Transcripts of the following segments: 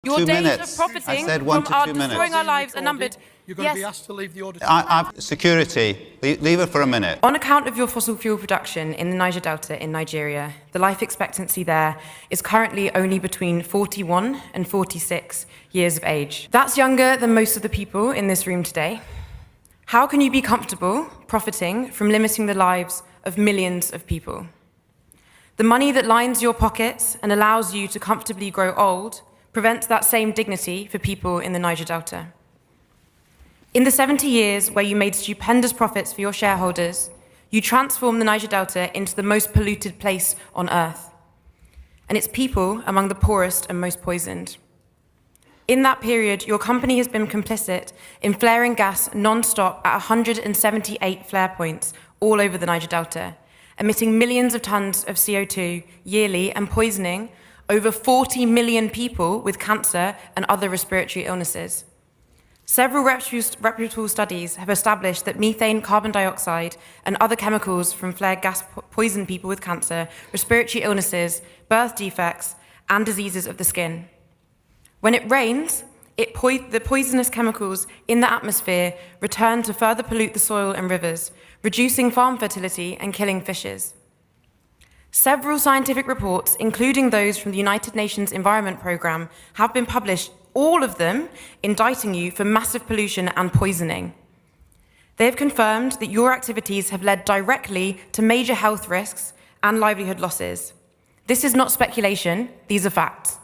Your days of profiting I said from to our 2 minutes. destroying our lives are numbered. You're going to be asked to leave the auditorium. Security, leave it for a minute. On account of your fossil fuel production in the Niger Delta in Nigeria, the life expectancy there is currently only between 41 and 46 years of age. That's younger than most of the people in this room today. How can you be comfortable profiting from limiting the lives of millions of people? The money that lines your pockets and allows you to comfortably grow old prevents that same dignity for people in the Niger Delta. In the 70 years where you made stupendous profits for your shareholders, you transformed the Niger Delta into the most polluted place on earth, and its people among the poorest and most poisoned. In that period, your company has been complicit in flaring gas non-stop at 178 flare points all over the Niger Delta, emitting millions of tons of CO2 yearly and poisoning over 40 million people with cancer and other respiratory illnesses. Several reputable studies have established that methane, carbon dioxide, and other chemicals from flared gas poison people with cancer, respiratory illnesses, birth defects, and diseases of the skin. When it rains, the poisonous chemicals in the atmosphere return to further pollute the soil and rivers, reducing farm fertility and killing fishes. Several scientific reports, including those from the United Nations Environment Programme, have been published, all of them indicting you for massive pollution and poisoning. They have confirmed that your activities have led directly to major health risks and livelihood losses. This is not speculation, these are facts.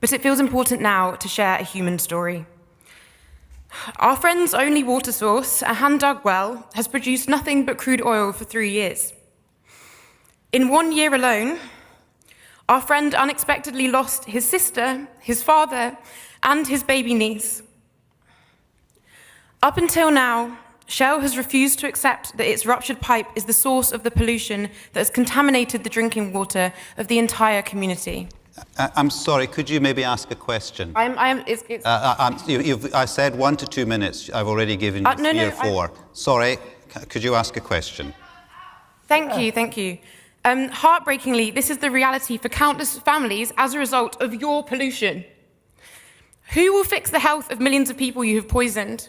But it feels important now to share a human story. Our friend's only water source, a hand-dug well, has produced nothing but crude oil for 3 years. In 1 year alone, our friend unexpectedly lost his sister, his father, and his baby niece. Up until now, Shell has refused to accept that its ruptured pipe is the source of the pollution that has contaminated the drinking water of the entire community. I'm sorry, could you maybe ask a question? I said 1 to 2 minutes. I've already given you 3 or 4. Sorry, could you ask a question? Thank you. Heartbreakingly, this is the reality for countless families as a result of your pollution. Who will fix the health of millions of people you have poisoned?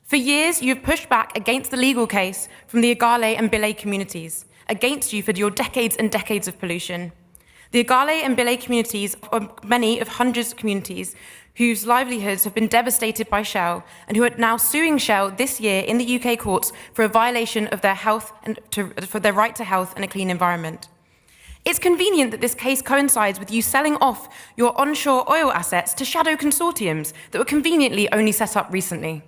For years, you have pushed back against the legal case from the Igale and Bile communities, against you for your decades and decades of pollution. The Igale and Bile communities are many of hundreds of communities whose livelihoods have been devastated by Shell and who are now suing Shell this year in the UK courts for a violation of their health and for their right to health and a clean environment. It's convenient that this case coincides with you selling off your onshore oil assets to shadow consortiums that were conveniently only set up recently.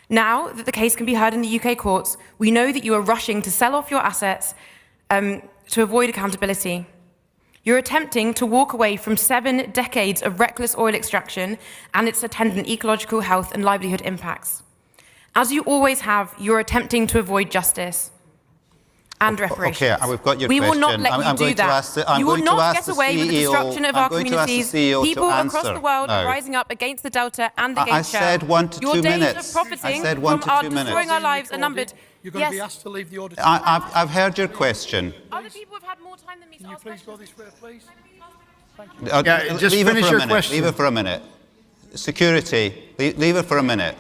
Now that the case can be heard in the UK courts, we know that you are rushing to sell off your assets to avoid accountability. You're attempting to walk away from 7 decades of reckless oil extraction and its attendant ecological health and livelihood impacts. As you always have, you're attempting to avoid justice and reparations. Okay, we've got your we question. will not let you do that. You will not get away with the destruction of our communities. People across the world are rising up against the Delta and against Shell. I said 1 to 2 minutes. Your days of profiting from our destroying our lives are numbered. You're going to be asked to leave the auditorium. I've heard your question. Other people have had more time than me to ask questions. Can you please go this way, please? Thank you. Yeah, just finish your question. Leave it for a minute. Security, leave it for a minute.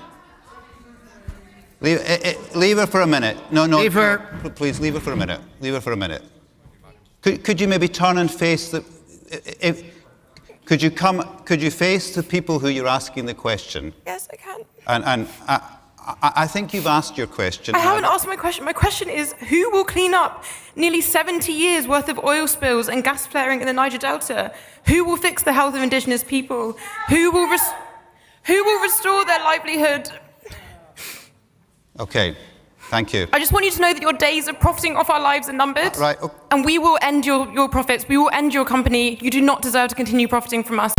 Leave it for a minute. No, please leave it for a minute. Leave it for a minute. Could you maybe turn and face the... Could you face the people who you're asking the question? Yes, I can. And I think you've asked your question. I haven't asked my question. My question is, who will clean up nearly 70 years worth of oil spills and gas flaring in the Niger Delta? Who will fix the health of indigenous people? Who will restore their livelihood? Okay, thank you. I just want you to know that your days of profiting off our lives are numbered. Right. Okay. And we will end your profits. We will end your company. You do not deserve to continue profiting from us.